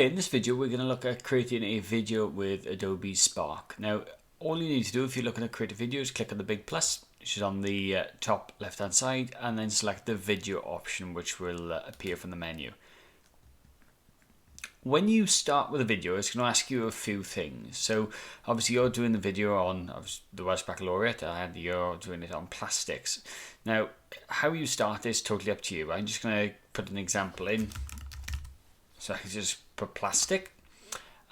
In this video, we're going to look at creating a video with Adobe Spark. Now, all you need to do if you're looking to create a video is click on the big plus, which is on the top left hand side, and then select the video option, which will appear from the menu. When you start with a video, it's going to ask you a few things. So obviously you're doing the video on the Welsh Baccalaureate and you're doing it on plastics. Now, how you start is totally up to you. I'm just going to put an example in. So I can just put plastic,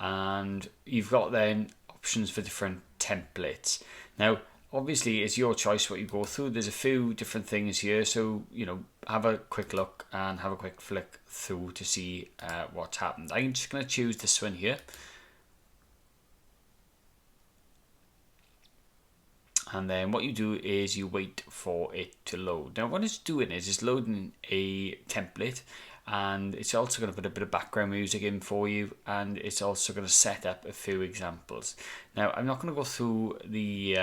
and you've got then options for different templates. Now, obviously it's your choice what you go through. There's a few different things here, so have a quick look and have a quick flick through to see what's happened. I'm just going to choose this one here, and then what you do is you wait for it to load. Now what it's doing is it's loading a template, and it's also going to put a bit of background music in for you, and it's also going to set up a few examples. Now I'm not going to go through the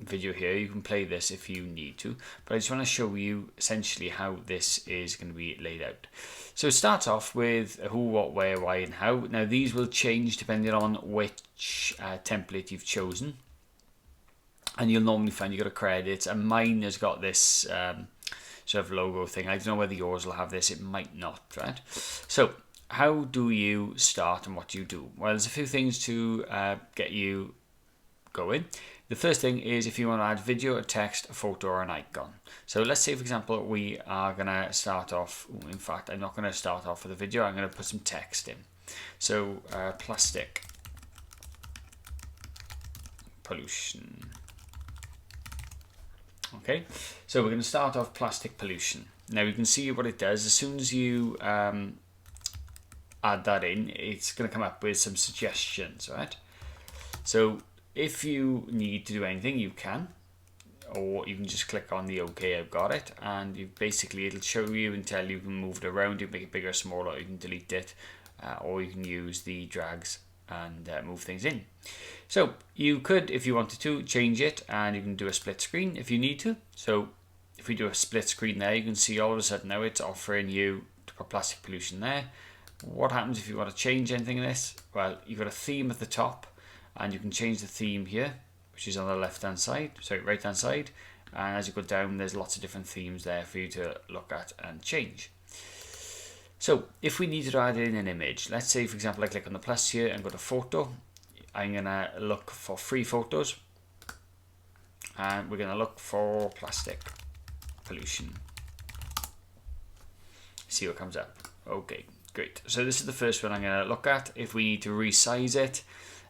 video here. You can play this if you need to, but I just want to show you essentially how this is going to be laid out. So it starts off with who, what, where, why and how. Now these will change depending on which template you've chosen, and you'll normally find you've got a credit, and mine has got this sort of logo thing. I don't know whether yours will have this, it might not, right? So how do you start and what do you do? Well, there's a few things to get you going. The first thing is if you want to add video, a text, a photo or an icon. So let's say for example we are going to start off, in fact I'm not going to start off with a video, I'm going to put some text in. So plastic pollution. Okay, so we're going to start off plastic pollution. Now you can see what it does. As soon as you add that in, it's going to come up with some suggestions, right? So if you need to do anything, you can, or you can just click on the OK, I've got it, and it'll show you and tell you can move it around, you can make it bigger or smaller, you can delete it, or you can use the drags and move things in. So you could, if you wanted to, change it, and you can do a split screen if you need to. So if we do a split screen there, you can see all of a sudden now it's offering you to put plastic pollution there. What happens if you want to change anything in this? Well, you've got a theme at the top, and you can change the theme here, which is on the right hand side, and as you go down there's lots of different themes there for you to look at and change. So if we needed to add in an image, let's say for example I click on the plus here and go to photo. I'm going to look for free photos, and we're going to look for plastic pollution. See what comes up. Okay, great. So this is the first one I'm going to look at. If we need to resize it,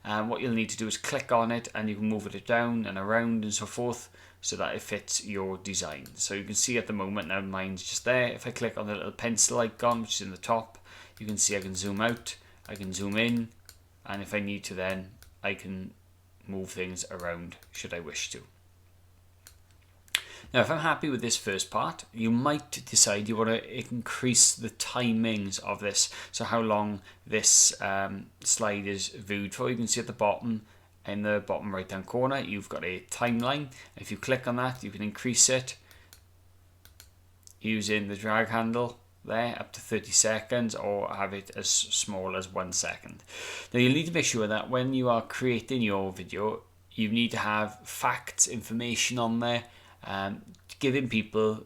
what you'll need to do is click on it, and you can move it down and around and so forth so that it fits your design. So you can see at the moment now mine's just there. If I click on the little pencil icon which is in the top, you can see I can zoom out, I can zoom in, and if I need to then I can move things around should I wish to. Now if I'm happy with this first part, you might decide you want to increase the timings of this, so how long this slide is viewed for. You can see at the bottom, in the bottom right hand corner, you've got a timeline. If you click on that, you can increase it using the drag handle there up to 30 seconds, or have it as small as 1 second. Now you'll need to make sure that when you are creating your video, you need to have facts, information on there, giving people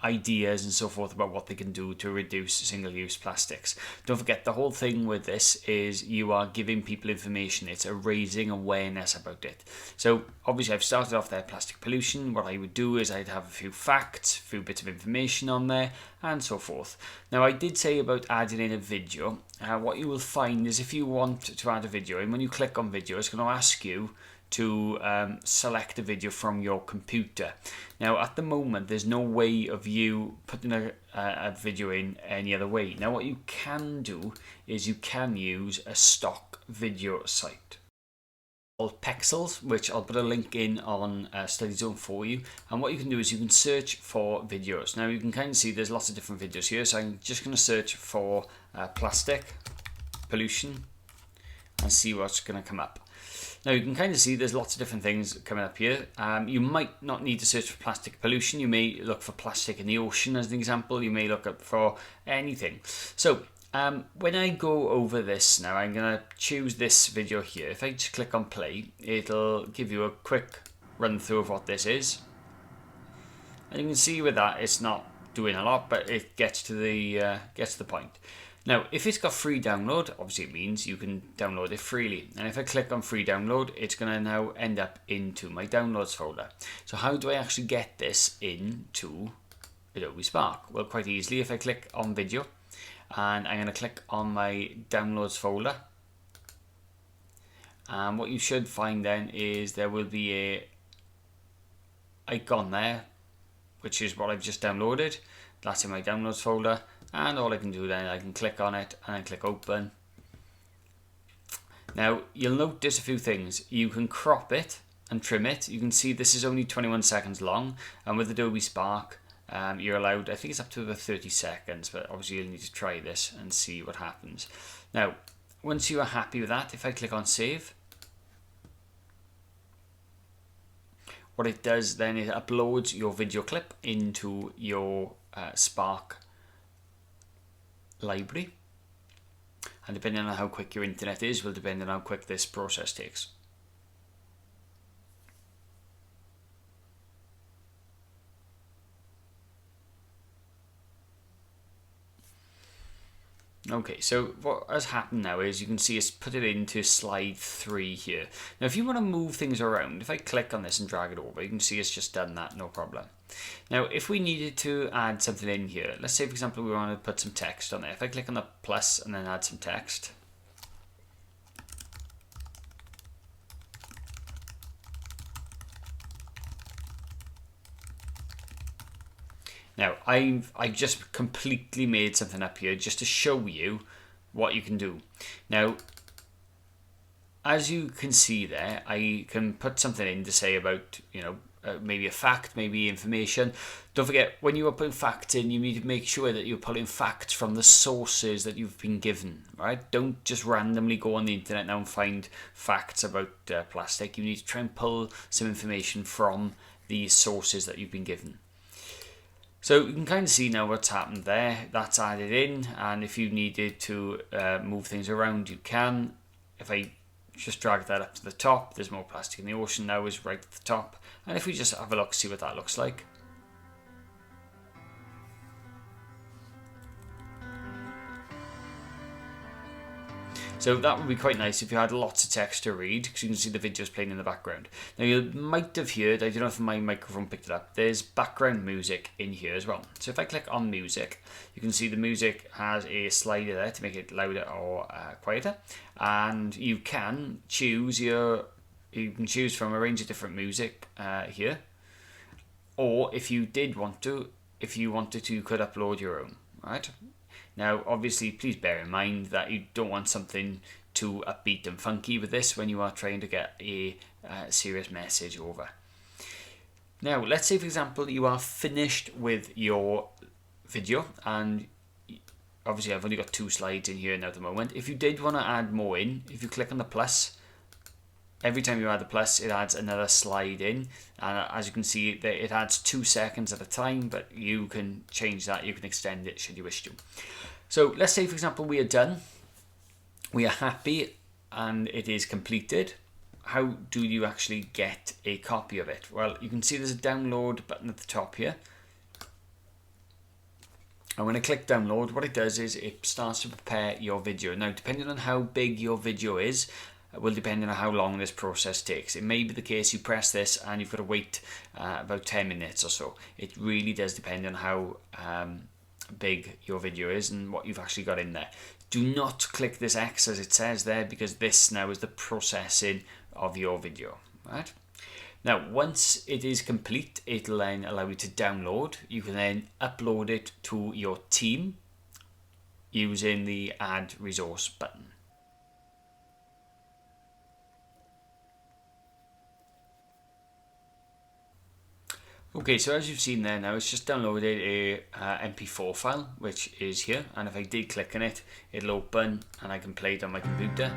ideas and so forth about what they can do to reduce single-use plastics. Don't forget, the whole thing with this is you are giving people information. It's a raising awareness about it. So obviously I've started off there plastic pollution. What I would do is I'd have a few facts, a few bits of information on there and so forth. Now I did say about adding in a video. What you will find is if you want to add a video, and when you click on video, it's going to ask you to select a video from your computer. Now at the moment there's no way of you putting a video in any other way. Now what you can do is you can use a stock video site called Pexels, which I'll put a link in on Study Zone for you, and what you can do is you can search for videos. Now you can kind of see there's lots of different videos here, so I'm just going to search for plastic pollution and see what's going to come up. Now you can kind of see there's lots of different things coming up here. You might not need to search for plastic pollution. You may look for plastic in the ocean as an example. You may look up for anything. So When I go over this now, I'm going to choose this video here. If I just click on play, it'll give you a quick run through of what this is. And you can see with that, it's not doing a lot, but it gets to the point. Now, if it's got free download, obviously it means you can download it freely. And if I click on free download, it's going to now end up into my downloads folder. So how do I actually get this into Adobe Spark? Well, quite easily, if I click on video, and I'm going to click on my downloads folder. And what you should find then is there will be a icon there, which is what I've just downloaded. That's in my downloads folder, and all I can do then, I can click on it and then click open. Now you'll notice a few things. You can crop it and trim it. You can see this is only 21 seconds long, and with Adobe Spark you're allowed, I think it's up to about 30 seconds, but obviously you'll need to try this and see what happens. Now once you are happy with that, if I click on save, what it does then is uploads your video clip into your Spark library, and depending on how quick your internet is will depend on how quick this process takes. Okay, so what has happened now is you can see it's put it into slide 3 here. Now if you want to move things around, if I click on this and drag it over, you can see it's just done that, no problem. Now if we needed to add something in here, let's say for example we want to put some text on there. If I click on the plus and then add some text, now I just completely made something up here just to show you what you can do. Now as you can see there, I can put something in to say about, maybe a fact, maybe information. Don't forget, when you are putting facts in, you need to make sure that you're pulling facts from the sources that you've been given, right? Don't just randomly go on the internet now and find facts about plastic. You need to try and pull some information from the sources that you've been given. So you can kind of see now what's happened there. That's added in, and if you needed to move things around, you can. If I just drag that up to the top, there's more plastic in the ocean now is right at the top. And if we just have a look, see what that looks like. So that would be quite nice if you had lots of text to read, because you can see the videos playing in the background. Now you might have heard, I don't know if my microphone picked it up, there's background music in here as well. So if I click on music, you can see the music has a slider there to make it louder or quieter. And you can choose from a range of different music here. Or if you wanted to, you could upload your own, right? Now, obviously, please bear in mind that you don't want something too upbeat and funky with this when you are trying to get a serious message over. Now, let's say, for example, you are finished with your video, and obviously I've only got 2 slides in here now at the moment. If you did want to add more in, if you click on the plus, every time you add the plus, it adds another slide in, and as you can see, it adds 2 seconds at a time, but you can change that, you can extend it should you wish to. So let's say, for example, we are done, we are happy, and it is completed. How do you actually get a copy of it? Well, you can see there's a download button at the top here. And when I click download, what it does is it starts to prepare your video. Now, depending on how big your video is, will depend on how long this process takes. It may be the case you press this and you've got to wait about 10 minutes or so. It really does depend on how big your video is and what you've actually got in there. Do not click this X as it says there, because this now is the processing of your video, right? Now, once it is complete, it'll then allow you to download. You can then upload it to your team using the Add Resource button. Okay, so as you've seen there now, it's just downloaded a MP4 file, which is here. And if I did click on it, it'll open and I can play it on my computer.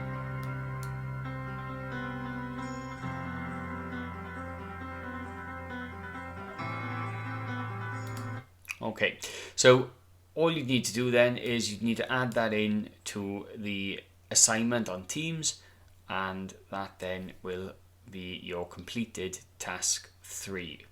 Okay, so all you need to do then is you need to add that in to the assignment on Teams, and that then will be your completed task 3.